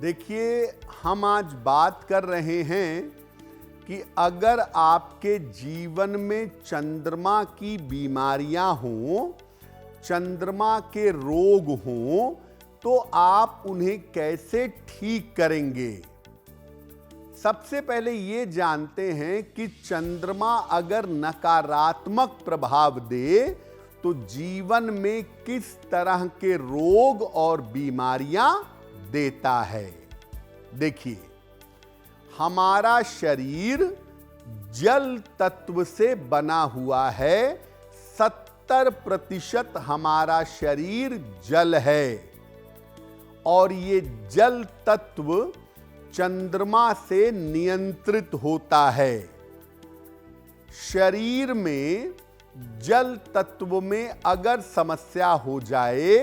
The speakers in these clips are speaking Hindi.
देखिए, हम आज बात कर रहे हैं कि अगर आपके जीवन में चंद्रमा की बीमारियां हों, चंद्रमा के रोग हों, तो आप उन्हें कैसे ठीक करेंगे। सबसे पहले ये जानते हैं कि चंद्रमा अगर नकारात्मक प्रभाव दे तो जीवन में किस तरह के रोग और बीमारियां देता है। देखिए, हमारा शरीर जल तत्व से बना हुआ है। 70% हमारा शरीर जल है और ये जल तत्व चंद्रमा से नियंत्रित होता है। शरीर में जल तत्व में अगर समस्या हो जाए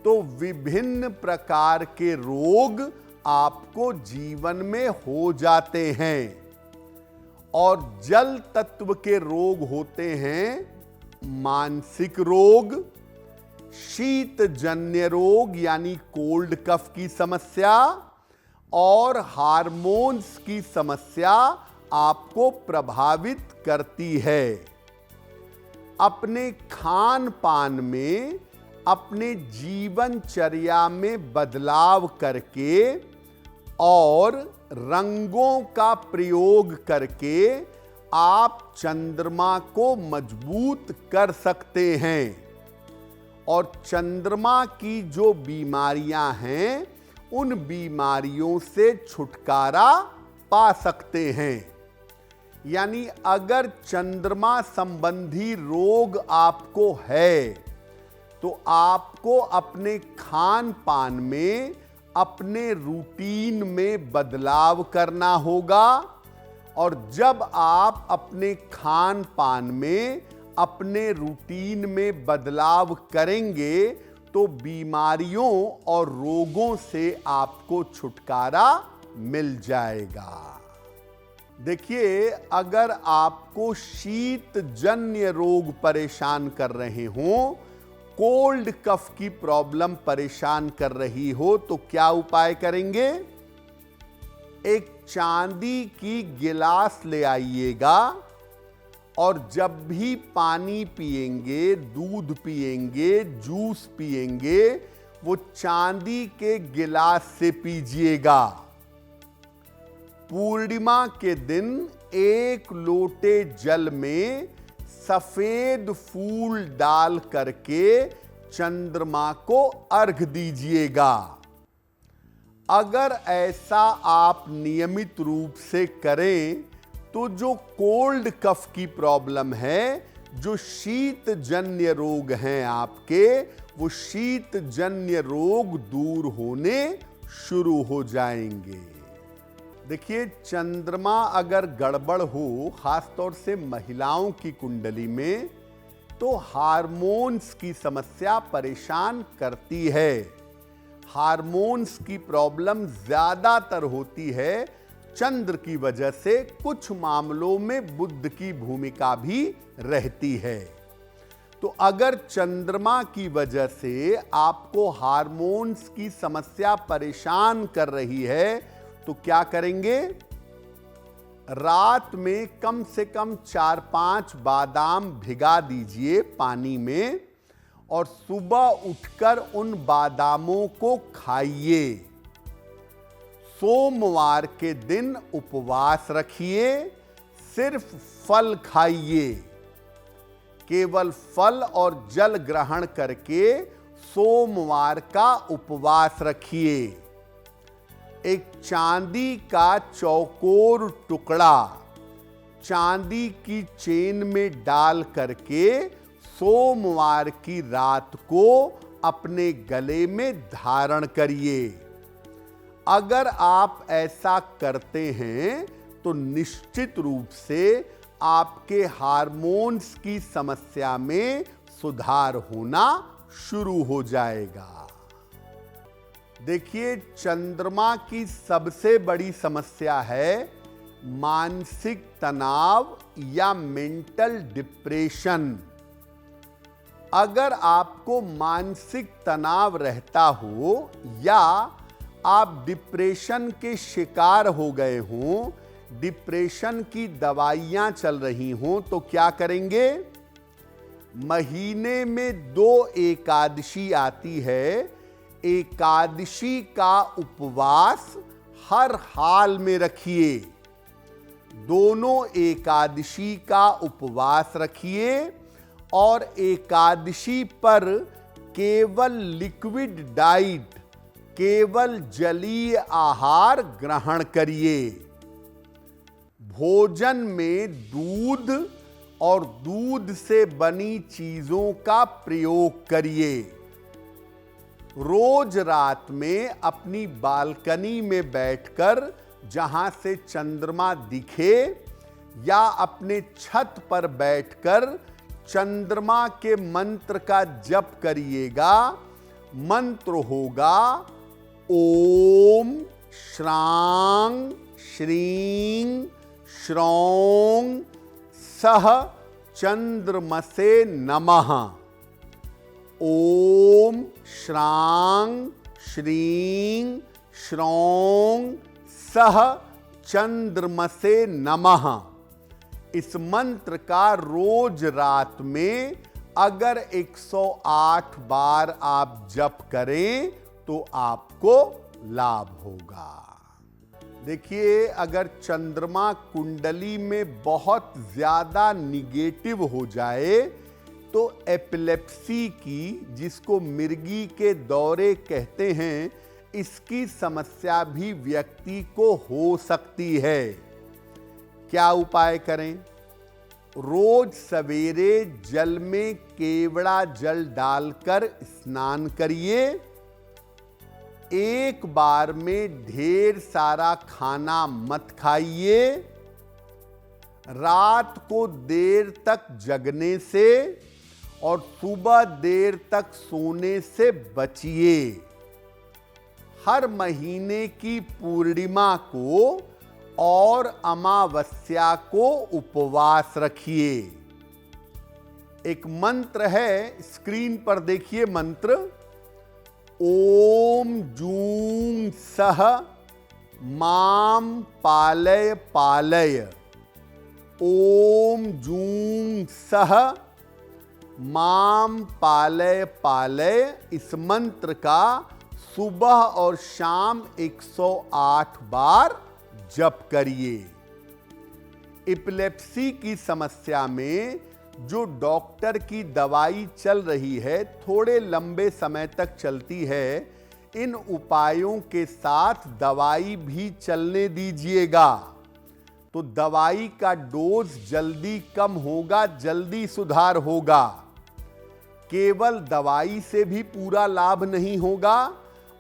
तो विभिन्न प्रकार के रोग आपको जीवन में हो जाते हैं। और जल तत्व के रोग होते हैं मानसिक रोग, शीतजन्य रोग यानी कोल्ड कफ की समस्या, और हार्मोन्स की समस्या आपको प्रभावित करती है। अपने खान पान में, अपने जीवनचर्या में बदलाव करके और रंगों का प्रयोग करके आप चंद्रमा को मजबूत कर सकते हैं और चंद्रमा की जो बीमारियां हैं उन बीमारियों से छुटकारा पा सकते हैं। यानी अगर चंद्रमा संबंधी रोग आपको है तो आपको अपने खान पान में, अपने रूटीन में बदलाव करना होगा। और जब आप अपने खान पान में, अपने रूटीन में बदलाव करेंगे तो बीमारियों और रोगों से आपको छुटकारा मिल जाएगा। देखिए, अगर आपको शीतजन्य रोग परेशान कर रहे हों, कोल्ड कफ की प्रॉब्लम परेशान कर रही हो, तो क्या उपाय करेंगे। एक चांदी की गिलास ले आइएगा और जब भी पानी पिएंगे, दूध पिएंगे, जूस पिएंगे, वो चांदी के गिलास से पीजिएगा। पूर्णिमा के दिन 1 लोटे जल में सफेद फूल डाल करके चंद्रमा को अर्घ दीजिएगा। अगर ऐसा आप नियमित रूप से करें तो जो कोल्ड कफ की प्रॉब्लम है, जो शीतजन्य रोग हैं आपके, वो शीतजन्य रोग दूर होने शुरू हो जाएंगे। देखिए, चंद्रमा अगर गड़बड़ हो, खासतौर से महिलाओं की कुंडली में, तो हार्मोन्स की समस्या परेशान करती है। हार्मोन्स की प्रॉब्लम ज्यादातर होती है चंद्र की वजह से। कुछ मामलों में बुध की भूमिका भी रहती है। तो अगर चंद्रमा की वजह से आपको हार्मोन्स की समस्या परेशान कर रही है तो क्या करेंगे। रात में कम से कम 4-5 बादाम भिगा दीजिए पानी में और सुबह उठकर उन बादामों को खाइए। सोमवार के दिन उपवास रखिए, सिर्फ फल खाइए। केवल फल और जल ग्रहण करके सोमवार का उपवास रखिए। एक चांदी का चौकोर टुकड़ा चांदी की चेन में डाल करके सोमवार की रात को अपने गले में धारण करिए। अगर आप ऐसा करते हैं तो निश्चित रूप से आपके हार्मोन्स की समस्या में सुधार होना शुरू हो जाएगा। देखिए, चंद्रमा की सबसे बड़ी समस्या है मानसिक तनाव या मेंटल डिप्रेशन। अगर आपको मानसिक तनाव रहता हो या आप डिप्रेशन के शिकार हो गए हों, डिप्रेशन की दवाइयां चल रही हों, तो क्या करेंगे? महीने में 2 एकादशी आती है। एकादशी का उपवास हर हाल में रखिए। दोनों एकादशी का उपवास रखिए और एकादशी पर केवल लिक्विड डाइट, केवल जलीय आहार ग्रहण करिए। भोजन में दूध और दूध से बनी चीजों का प्रयोग करिए। रोज रात में अपनी बालकनी में बैठकर, जहां से चंद्रमा दिखे, या अपने छत पर बैठकर चंद्रमा के मंत्र का जप करिएगा। मंत्र होगा ओम श्रांग श्रीं श्रौं सह चंद्रमसे नमः। ओम श्रांग श्रीं श्रौं सह चंद्रमसे नमः। इस मंत्र का रोज रात में अगर 108 बार आप जप करें तो आपको लाभ होगा। देखिए, अगर चंद्रमा कुंडली में बहुत ज्यादा निगेटिव हो जाए तो एपिलेप्सी की, जिसको मिर्गी के दौरे कहते हैं, इसकी समस्या भी व्यक्ति को हो सकती है। क्या उपाय करें? रोज सवेरे जल में केवड़ा जल डालकर स्नान करिए। एक बार में ढेर सारा खाना मत खाइए। रात को देर तक जगने से और सुबह देर तक सोने से बचिए। हर महीने की पूर्णिमा को और अमावस्या को उपवास रखिए। एक मंत्र है, स्क्रीन पर देखिए मंत्र। ओम जूं सह माम पालय पालय। ओम जूं सह माम पालय पालय। इस मंत्र का सुबह और शाम 108 बार जप करिए। एपिलेप्सी की समस्या में जो डॉक्टर की दवाई चल रही है, थोड़े लंबे समय तक चलती है। इन उपायों के साथ दवाई भी चलने दीजिएगा, तो दवाई का डोज जल्दी कम होगा, जल्दी सुधार होगा। केवल दवाई से भी पूरा लाभ नहीं होगा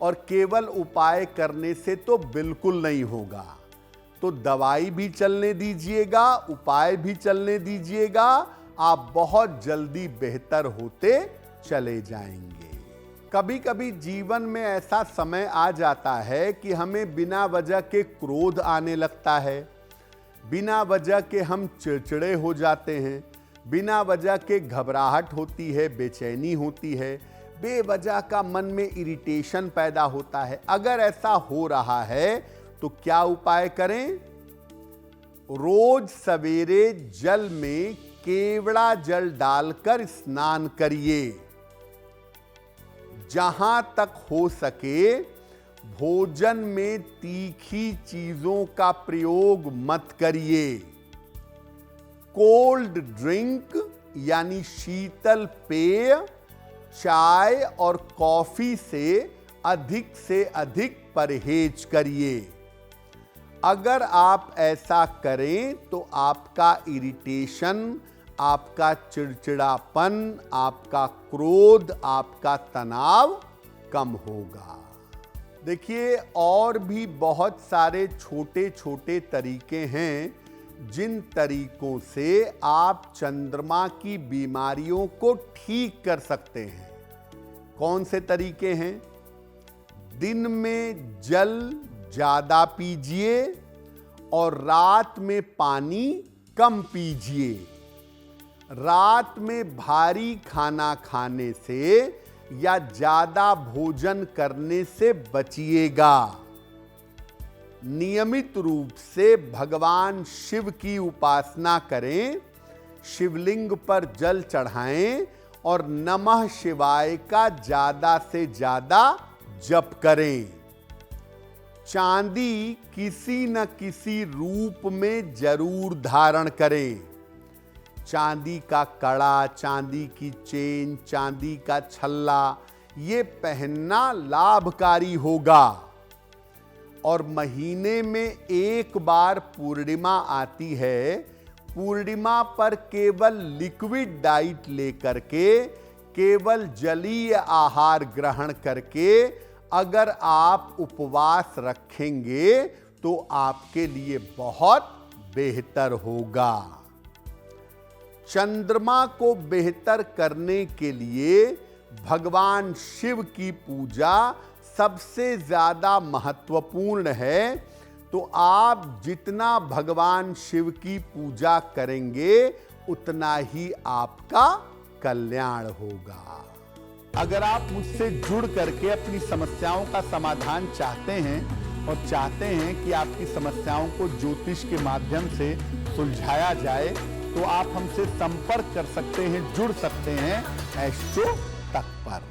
और केवल उपाय करने से तो बिल्कुल नहीं होगा। तो दवाई भी चलने दीजिएगा, उपाय भी चलने दीजिएगा। आप बहुत जल्दी बेहतर होते चले जाएंगे। कभी कभी जीवन में ऐसा समय आ जाता है कि हमें बिना वजह के क्रोध आने लगता है, बिना वजह के हम चिड़चिड़े हो जाते हैं, बिना वजह के घबराहट होती है, बेचैनी होती है, बेवजह का मन में इरिटेशन पैदा होता है। अगर ऐसा हो रहा है तो क्या उपाय करें? रोज सवेरे जल में केवड़ा जल डालकर स्नान करिए। जहां तक हो सके भोजन में तीखी चीजों का प्रयोग मत करिए। कोल्ड ड्रिंक यानी शीतल पेय, चाय और कॉफी से अधिक परहेज करिए। अगर आप ऐसा करें तो आपका इरिटेशन, आपका चिड़चिड़ापन, आपका क्रोध, आपका तनाव कम होगा। देखिए, और भी बहुत सारे छोटे छोटे तरीके हैं जिन तरीकों से आप चंद्रमा की बीमारियों को ठीक कर सकते हैं। कौन से तरीके हैं? दिन में जल ज्यादा पीजिए और रात में पानी कम पीजिए। रात में भारी खाना खाने से या ज्यादा भोजन करने से बचिएगा। नियमित रूप से भगवान शिव की उपासना करें, शिवलिंग पर जल चढ़ाएं और नमः शिवाय का ज्यादा से ज्यादा जप करें। चांदी किसी न किसी रूप में जरूर धारण करें। चांदी का कड़ा, चांदी की चेन, चांदी का छल्ला, ये पहनना लाभकारी होगा। और महीने में एक बार पूर्णिमा आती है। पूर्णिमा पर केवल लिक्विड डाइट लेकर के, केवल जलीय आहार ग्रहण करके अगर आप उपवास रखेंगे तो आपके लिए बहुत बेहतर होगा। चंद्रमा को बेहतर करने के लिए भगवान शिव की पूजा सबसे ज्यादा महत्वपूर्ण है। तो आप जितना भगवान शिव की पूजा करेंगे उतना ही आपका कल्याण होगा। अगर आप मुझसे जुड़ करके अपनी समस्याओं का समाधान चाहते हैं और चाहते हैं कि आपकी समस्याओं को ज्योतिष के माध्यम से सुलझाया जाए, तो आप हमसे संपर्क कर सकते हैं, जुड़ सकते हैं एस्ट्रो तक पर।